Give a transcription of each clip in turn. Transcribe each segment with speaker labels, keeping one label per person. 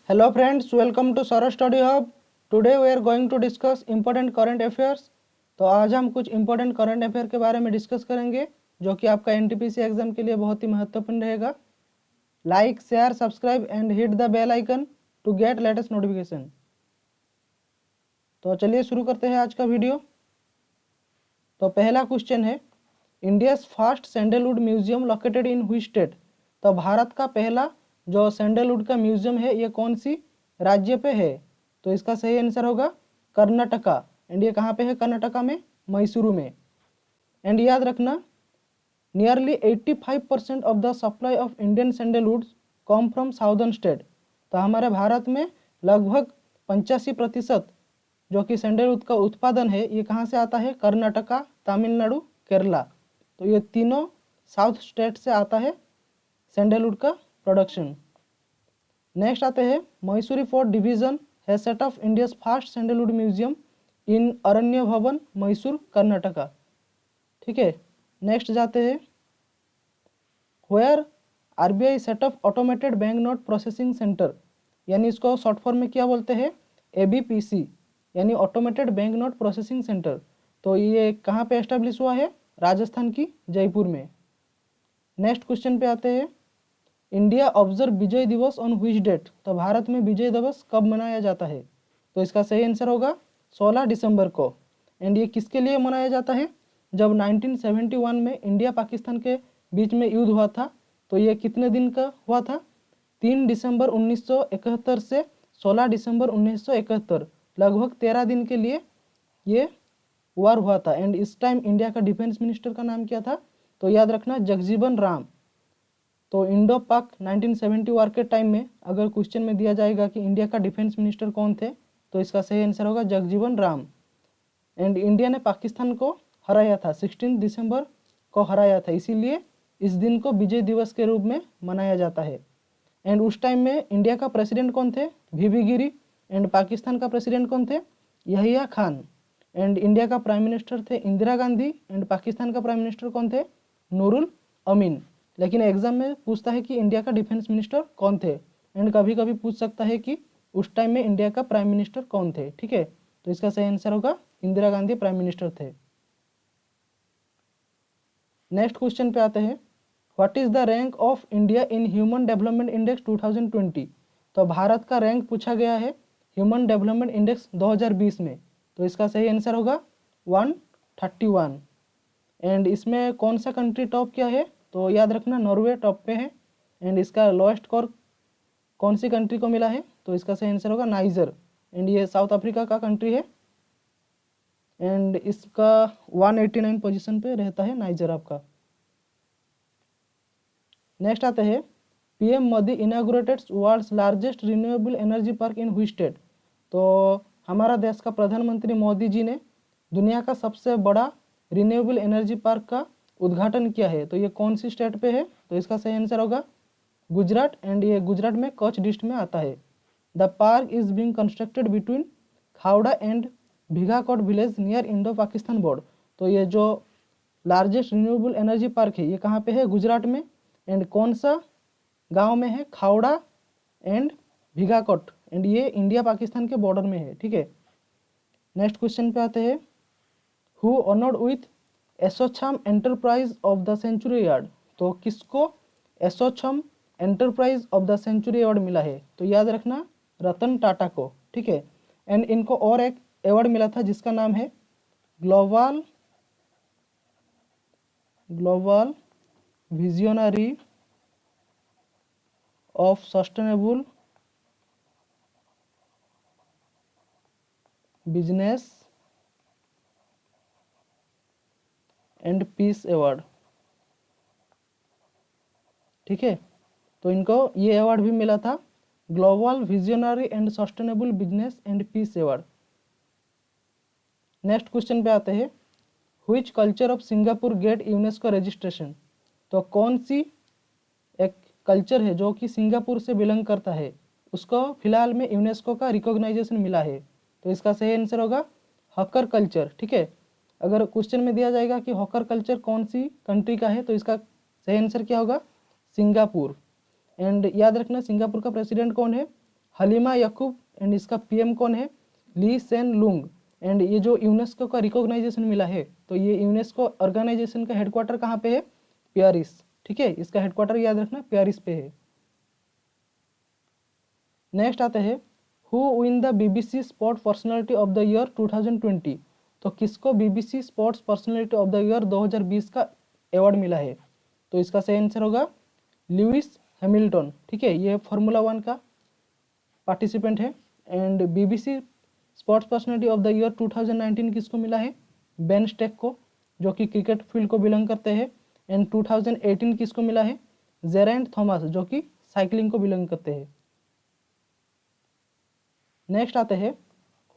Speaker 1: Hello friends, welcome to Sara Study Hub. Today we are going to discuss important current affairs. तो आज हम कुछ important current affair के बारे में डिस्कस करेंगे जो कि आपका एनटीपीसी एग्जाम के लिए बहुत ही महत्वपूर्ण रहेगा. Like, share, subscribe and hit the bell icon to get latest notification. तो चलिए शुरू करते हैं आज का वीडियो. तो पहला क्वेश्चन है, India's first sandalwood museum located in which state. तो भारत का पहला जो सैंडलवुड का म्यूजियम है ये कौन सी राज्य पे है. तो इसका सही आंसर होगा कर्नाटका. एंड ये कहाँ पे है? कर्नाटका में, मैसूरू में. एंड याद रखना, nearly 85% of the supply of Indian sandalwoods come from southern state. तो हमारे भारत में लगभग 85% जो कि सैंडलवुड का उत्पादन है ये कहाँ से आता है? कर्नाटका, तमिलनाडु, केरला. तो ये तीनों साउथ स्टेट से आता है सैंडलवुड का प्रोडक्शन. नेक्स्ट आते हैं, मैसूरी फोर्ट डिवीजन है set of India's first sandalwood museum in Aranya Bhavan, Mysore, Karnataka. ठीक है. नेक्स्ट जाते हैं, where RBI set of automated bank note processing centre, यानी इसको शॉर्ट फॉर्म में क्या बोलते हैं? एबीपीसी, यानी automated bank note processing centre. तो ये कहाँ पे एस्टेब्लिश हुआ है? राजस्थान की जयपुर में. नेक्स्ट क्वेश्चन पे आते हैं, इंडिया ऑब्जर्व विजय दिवस ऑन व्हिच डेट. तो भारत में विजय दिवस कब मनाया जाता है? तो इसका सही आंसर होगा 16 दिसंबर को. एंड ये किसके लिए मनाया जाता है? जब 1971 में इंडिया पाकिस्तान के बीच में युद्ध हुआ था. तो ये कितने दिन का हुआ था? 3 दिसंबर 1971 से 16 दिसंबर 1971, लगभग 13 दिन के लिए ये वार हुआ था. एंड इस टाइम इंडिया का डिफेंस मिनिस्टर का नाम क्या था? तो याद रखना, जगजीवन राम. तो इंडो पाक 1970 वार के टाइम में अगर क्वेश्चन में दिया जाएगा कि इंडिया का डिफेंस मिनिस्टर कौन थे, तो इसका सही आंसर होगा जगजीवन राम. एंड इंडिया ने पाकिस्तान को हराया था, 16 दिसंबर को हराया था, इसीलिए इस दिन को विजय दिवस के रूप में मनाया जाता है. एंड उस टाइम में इंडिया का प्रेसिडेंट कौन थे? वीवी गिरी. एंड पाकिस्तान का प्रेसिडेंट कौन थे? यहिया खान. एंड इंडिया का प्राइम मिनिस्टर थे इंदिरा गांधी. एंड पाकिस्तान का प्राइम मिनिस्टर कौन थे? नूरुल अमीन. लेकिन एग्जाम में पूछता है कि इंडिया का डिफेंस मिनिस्टर कौन थे. एंड कभी कभी पूछ सकता है कि उस टाइम में इंडिया का प्राइम मिनिस्टर कौन थे. ठीक है. तो इसका सही आंसर होगा इंदिरा गांधी प्राइम मिनिस्टर थे. नेक्स्ट क्वेश्चन पे आते हैं, what is the rank of India in human development index 2020. तो भारत का रैंक पूछा गया है ह्यूमन डेवलपमेंट इंडेक्स 2020 में. तो इसका सही आंसर होगा 131. एंड इसमें कौन सा कंट्री टॉप किया है? तो याद रखना, नॉर्वे टॉप पे है. एंड इसका लोएस्ट स्कोर कौन सी कंट्री को मिला है? तो इसका सही आंसर होगा नाइजर. एंड ये साउथ अफ्रीका का कंट्री है. एंड इसका 189 पोजीशन पे रहता है नाइजर आपका. नेक्स्ट आते हैं, PM Modi inaugurated world's largest renewable energy park in which state. तो हमारा देश का प्रधानमंत्री मोदी जी ने दुनिया का सबसे बड़ा रिन्यूएबल एनर्जी पार्क का उद्घाटन किया है. तो ये कौन सी स्टेट पे है? तो इसका सही आंसर होगा गुजरात. एंड ये गुजरात में कच्छ डिस्ट्रिक्ट में आता है. The park is being constructed between Khavda and Bhigakot village near Indo Pakistan border. तो ये जो लार्जेस्ट रिन्यूएबल एनर्जी पार्क है ये कहाँ पे है? गुजरात में. एंड कौन सा गांव में है? खावड़ा एंड भिगाकोट. एंड ये इंडिया पाकिस्तान के बॉर्डर में है. ठीक है. नेक्स्ट क्वेश्चन पे आते हैं, who honoured with ASSOCHAM enterprise of the century award. तो किसको ASSOCHAM enterprise of the century award मिला है? तो याद रखना, रतन टाटा को. ठीक है. एंड इनको और एक अवार्ड मिला था जिसका नाम है global visionary of sustainable business and peace award. ठीक है. तो इनको ये अवार्ड भी मिला था, global visionary and sustainable business and peace award. Next question पे आते हैं, which culture of Singapore get UNESCO registration. तो कौन सी एक कल्चर है जो कि सिंगापुर से बिलोंग करता है, उसको फिलहाल में यूनेस्को का रिकॉग्नाइजेशन मिला है. तो इसका सही आंसर होगा हॉकर कल्चर. ठीक है. अगर क्वेश्चन में दिया जाएगा कि हॉकर कल्चर कौन सी कंट्री का है, तो इसका सही आंसर क्या होगा? सिंगापुर. एंड याद रखना, सिंगापुर का प्रेसिडेंट कौन है? हलीमा याकूब एंड इसका पीएम कौन है? ली सेन लुंग। एंड ये जो यूनेस्को का रिकॉग्नाइजेशन मिला है, तो ये यूनेस्को ऑर्गेनाइजेशन का हेडक्वार्टर कहाँ पे है? पेरिस। ठीक है, इसका हेडक्वार्टर याद रखना पेरिस पे है। नेक्स्ट आते हैं, who win the BBC sport personality of the year 2020। तो किसको BBC sports personality of the year 2020 का अवार्ड मिला है? तो इसका सही आंसर होगा लुइस हैमिल्टन। ठीक है, ये फार्मूला 1 का पार्टिसिपेंट है। And BBC sports personality of the year 2019 किसको मिला है? बेन स्टेक को, जो कि क्रिकेट फील्ड को बिलोंग करते हैं। एंड 2018 किसको मिला है? जेरेंट थॉमस, जो कि साइकिलिंग को बिलोंग करते हैं। नेक्स्ट आते हैं,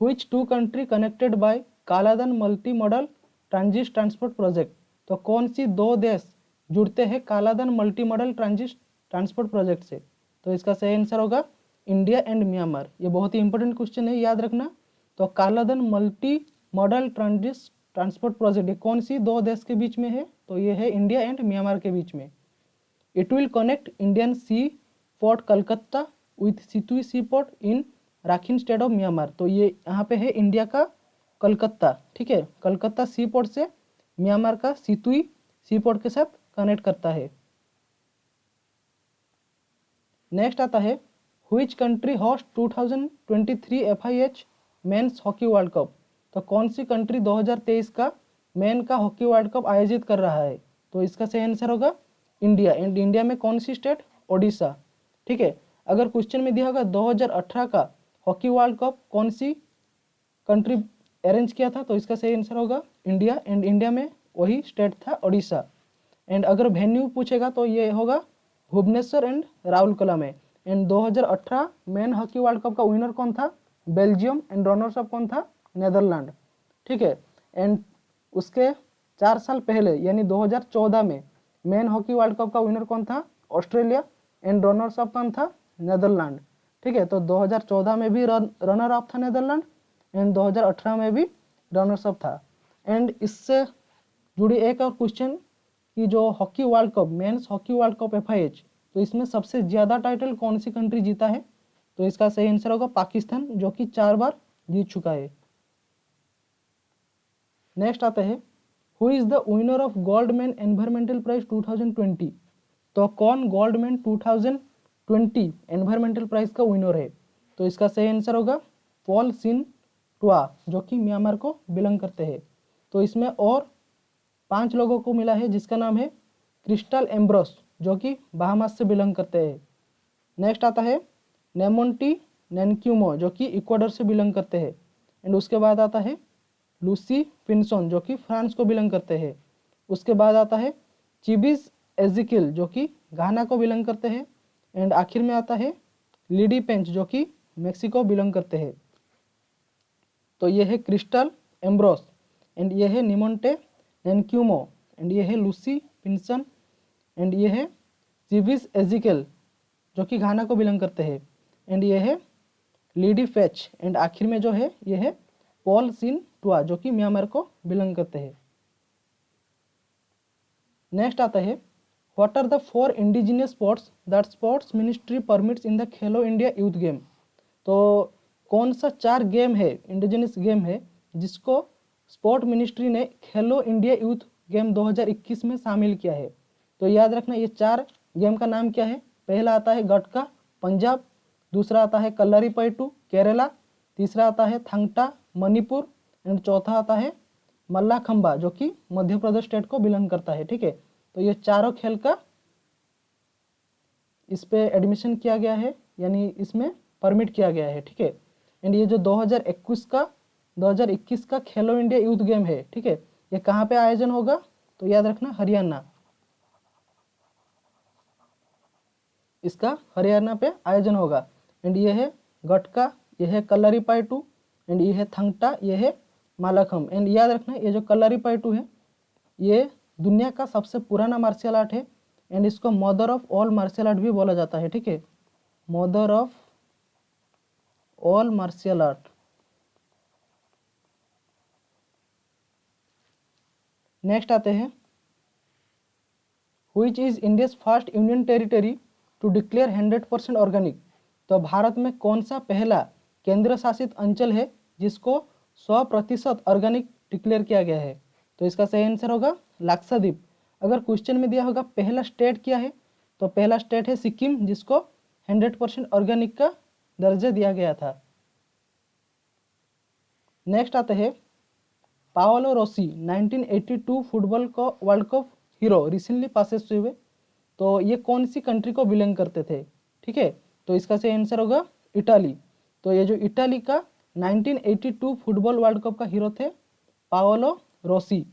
Speaker 1: which two country connected by Kaladan multi modal transit transport project. तो कौन सी दो देश जुड़ते हैं Kaladan multi modal transit transport project से? तो इसका सही आंसर होगा इंडिया एंड म्यांमार। ये बहुत ही इंपॉर्टेंट क्वेश्चन है, याद रखना। तो कालाधन multi modal transit transport project ये कौन सी दो देश के बीच में है? तो ये है इंडिया एंड म्यांमार के बीच में। It will connect Indian sea port Calcutta with Sittwe sea port in Rakhine state of Myanmar. तो ये यहाँ पे है इंडिया का कलकत्ता। ठीक है, कलकत्ता सी पोर्ट से म्यांमार का सितुई सी पोर्ट के साथ कनेक्ट करता है। नेक्स्ट आता है, which country host 2023 FIH men's hockey world cup. तो कौन सी कंट्री 2023 का मेन का हॉकी वर्ल्ड कप आयोजित कर रहा है? तो इसका सही आंसर होगा इंडिया। एंड इंडिया में कौन सी स्टेट? ओडिशा। ठीक है, अगर क्वेश्चन में दिया होगा 2018 का हॉकी वर्ल्ड कप कौन सी कंट्री अरेंज किया था, तो इसका सही आंसर होगा इंडिया। एंड इंडिया में वही स्टेट था ओडिशा। एंड अगर वेन्यू पूछेगा तो ये होगा भुवनेश्वर एंड राउरकेला में। And 2018 main hockey world cup का विनर कौन था? बेल्जियम। एंड रनर्स अप कौन था? नेदरलैंड। ठीक है, एंड उसके 4 साल पहले यानी 2014 में मेन हॉकी वर्ल्ड कप का विनर कौन था? ऑस्ट्रेलिया। एंड रनर्स अप कौन था? नेदरलैंड। ठीक है, तो 2014 में भी रनर अप था नेदरलैंड एंड 2018 में भी रनर्स अप था। एंड इससे जुड़ी एक और क्वेश्चन कि जो hockey world cup men's hockey world cup FIH, तो इसमें सबसे ज़्यादा टाइटल कौन सी कंट्री जीता है? तो इसका सही आंसर होगा पाकिस्तान, जो कि 4 बार जीत चुका है। नेक्स्ट आते हैं, who is the winner of Goldman environmental prize 2020। तो कौन गोल्डमैन 2020 एनवायरमेंटल प्राइज का विनर है? तो इसका सही आंसर होगा पॉल सिन टुआ, जो कि म्यांमार को बिलोंग करते हैं। तो इसमें और 5 लोगों को मिला है, जिसका नाम है क्रिस्टल एम्ब्रोस, जो कि बहामास से बिलोंग करते हैं। नेक्स्ट आता है नेमोंटी नैनक्यूमो, जो कि इक्वाडोर से बिलोंग करते हैं। एंड उसके बाद आता है लूसी फिनसन, जो कि फ्रांस को बिलोंग करते हैं। उसके बाद आता है चिबिस एजिकिल, जो कि घाना को बिलोंग करते हैं। एंड आखिर में आता है लिडी पेंच, जो कि मेक्सिको बिलोंग करते हैं। तो ये है क्रिस्टल एम्ब्रोस, एंड ये है निमोंटे नैनक्यूमो, एंड ये है लूसी फिनसन, एंड ये है चिबिस एजिकल, जो कि घाना को बिलोंग करते हैं। एंड ये है लीडी फेच, एंड आखिर में जो है ये है पॉल सिन टुआ, जो कि म्यांमार को बिलोंग करते हैं। नेक्स्ट आता है, what are the 4 indigenous sports that sports ministry permits in the Khelo India youth game. तो कौन सा 4 गेम है, इंडिजिनियस गेम है, जिसको स्पोर्ट मिनिस्ट्री ने खेलो इंडिया यूथ गेम 2021 में शामिल किया है? तो याद रखना ये 4 गेम का नाम क्या है। पहला आता है गटका पंजाब, दूसरा आता है कल्लारीपयट्टू केरला, तीसरा आता है थांगटा मणिपुर, एंड चौथा आता है मल्लाखंबा, जो कि मध्य प्रदेश स्टेट को बिलोंग करता है। ठीक है, तो ये चारों खेल का इस पे एडमिशन किया गया है, यानी इसमें परमिट किया गया है। ठीक है, एंड ये जो 2021 का खेलो इंडिया यूथ गेम है, ठीक है, ये कहाँ पे आयोजन होगा? तो याद रखना हरियाणा, इसका हरियाणा पे आयोजन होगा। एंड ये है गटका, ये है कल्लारीपयट्टू, एंड ये है थंगटा, ये है मालाखम। एंड याद रखना ये जो कल्लारीपयट्टू है ये दुनिया का सबसे पुराना मार्शल आर्ट है, एंड इसको mother of all martial art भी बोला जाता है। ठीक है, mother of all martial art. Next आते हैं, which is India's first union territory to declare 100% organic. तो भारत में कौन सा पहला केंद्र शासित अंचल है जिसको 100% ऑर्गेनिक डिक्लेयर किया गया है? तो इसका सही आंसर होगा लाक्षाद्वीप। अगर क्वेश्चन में दिया होगा पहला स्टेट क्या है, तो पहला स्टेट है सिक्किम, जिसको 100% ऑर्गेनिक का दर्जा दिया गया था। नेक्स्ट आते हैं पाओलो रोसी 1982 फुटबॉल को world cup hero recently passes हुए, तो ये कौन सी कंट्री को बिलोंग करते थे? ठीक है, तो इसका सही आंसर होगा इटाली। तो ये जो इटाली का 1982 फुटबॉल वर्ल्ड कप का हीरो थे Paolo Rossi,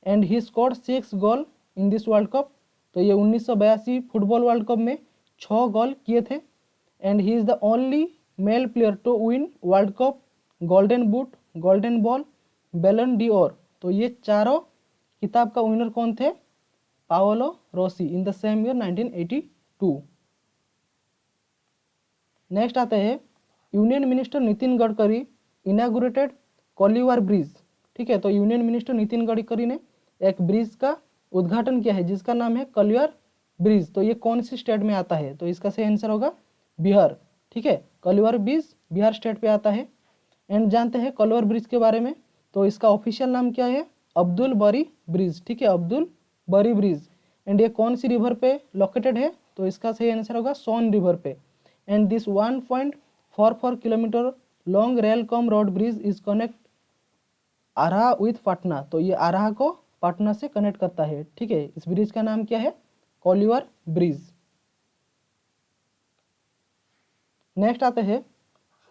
Speaker 1: and he scored 6 goal in this world cup. तो ये 1982 फुटबॉल वर्ल्ड कप में 6 गोल किए थे, and he is the only male player to win World Cup, golden boot, golden ball, Ballon d'Or. तो ये चारों किताब का विनर कौन थे? Paolo Rossi in the same year 1982। Next आते हैं union minister Nitin Gadkari inaugurated Koliwar bridge. ठीक है, तो यूनियन मिनिस्टर नितिन गडकरी ने एक ब्रिज का उद्घाटन किया है जिसका नाम है कोलिवार ब्रिज। तो ये कौन सी स्टेट में आता है? तो इसका सही आंसर होगा बिहार। ठीक है, कोलिवार ब्रिज बिहार स्टेट पे आता है। एंड जानते हैं कोलिवार ब्रिज के बारे में, तो इसका ऑफिशियल नाम क्या है? अब्दुल बरी ब्रिज। ठीक है, अब्दुल बरी ब्रिज। एंड ये कौन सी रिवर पे लोकेटेड है? तो इसका सही आंसर होगा सोन रिवर पे। And this 1.44 kilometre long rail cum road bridge is connect आरहा विथ पटना। तो ये आरहा को पटना से कनेक्ट करता है। ठीक है, इस ब्रिज का नाम क्या है? कोलिवार ब्रिज। नेक्स्ट आते हैं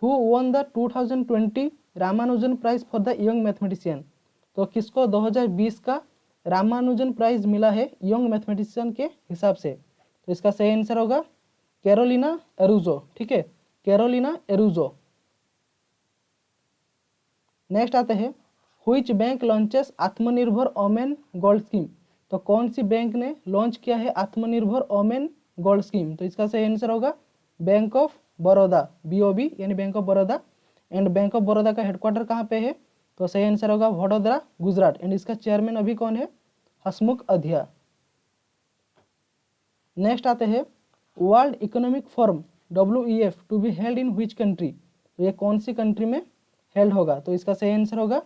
Speaker 1: who won the 2020 Ramanujan prize for the young mathematician. तो किसको 2020 का रामानुजन प्राइज मिला है यंग मैथमेटिशियन के हिसाब से? तो इसका सही आंसर होगा कैरोलिना एरुजो। ठीक है, कैरोलिना एरुजो। नेक्स्ट आते हैं व्हिच बैंक लॉन्चेस आत्मनिर्भर ओमेन गोल्ड स्कीम। तो कौन सी बैंक ने लॉन्च किया है आत्मनिर्भर ओमेन गोल्ड स्कीम? तो इसका सही आंसर होगा बैंक ऑफ बड़ौदा, BOB यानी bank of Baroda. And bank of Baroda का हेडक्वार्टर कहाँ पे है? तो सही आंसर होगा वडोदरा, गुजरात। एंड इसका चेयरमैन अभी कौन है? हसमुख अधिया। नेक्स्ट आते हैं world economic forum WEF to be held in which country. तो ये कौन सी कंट्री में हेल्ड होगा? तो इसका सही आंसर होगा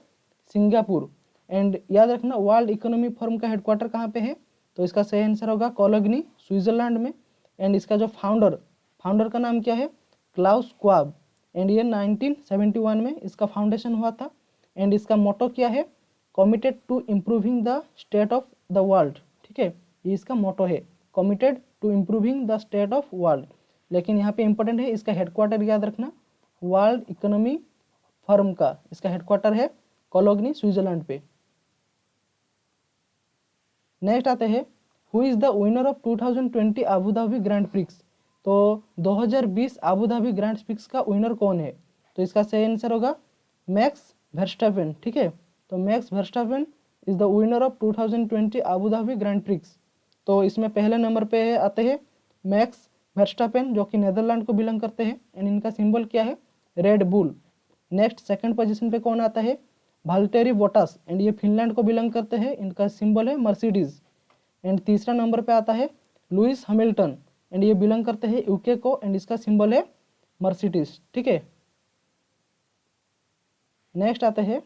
Speaker 1: सिंगापुर। एंड याद रखना वर्ल्ड इकोनॉमिक फोरम का हेडक्वार्टर कहाँ पे है? तो इसका सही आंसर होगा कोलोगनी, स्विट्जरलैंड में। एंड इसका जो फाउंडर का नाम क्या है? क्लाउस क्वाब। एंड ये 1971 में इसका फाउंडेशन हुआ था। एंड इसका मोटो क्या है? Committed to improving the state of the world. ठीक है, ये इसका मोटो है, committed to improving the state of world. लेकिन यहाँ पे इंपॉर्टेंट है इसका हेडक्वार्टर याद रखना, वर्ल्ड इकोनॉमी फोरम का इसका हेडक्वार्टर है कोलोगनी, स्विट्जरलैंड पे। नेक्स्ट आते हैं who is the winner of 2020 Abu Dhabi grand prix. तो 2020 अबू धाबी ग्रैंड प्रिक्स का विनर कौन है? तो इसका सही आंसर होगा मैक्स वर्स्टैपेन। ठीक है, तो max Verstappen is the winner of 2020 Abu Dhabi grand prix. तो इसमें पहले नंबर पे आते हैं मैक्स वर्स्टैपेन जो कि नेदरलैंड को बिलोंग करते हैं। एंड इनका सिंबल क्या है? Red bull. Next second position पे कौन आता है? Valtteri Bottas. एंड ये फिनलैंड को बिलोंग करते हैं, इनका सिंबल है मर्सिडीज। एंड तीसरा नंबर पे आता है लुइस हैमिल्टन। एंड ये बिलोंग करते हैं UK को। एंड इसका सिंबल है मर्सिडीज। ठीक है, नेक्स्ट आते हैं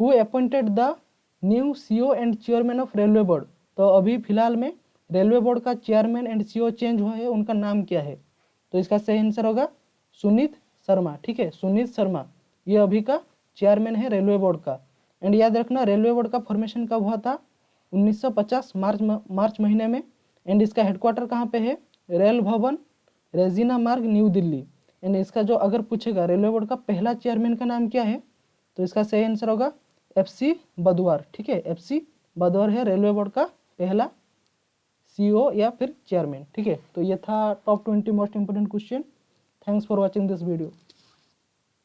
Speaker 1: who appointed the new CEO and chairman of railway board. तो अभी फिलहाल में रेलवे बोर्ड का चेयरमैन एंड CEO चेंज हुआ है, उनका नाम क्या है? तो इसका सही आंसर होगा सुनीत शर्मा। ठीक है, सुनीत शर्मा ये अभी का चेयरमैन है रेलवे बोर्ड का। एंड याद रखना रेलवे बोर्ड का फॉर्मेशन कब हुआ था? 1950 मार्च महीने में। एंड इसका हेडक्वार्टर कहाँ पे है? रेल भवन, रेजिना मार्ग, न्यू दिल्ली। एंड इसका जो अगर पूछेगा रेलवे बोर्ड का पहला चेयरमैन का नाम क्या है? तो इसका सही आंसर होगा FC बदवार। ठीक है, FC बदवार है रेलवे बोर्ड का पहला CEO या फिर चेयरमैन। ठीक है, तो ये था top 20 most important question. Thanks for watching this video.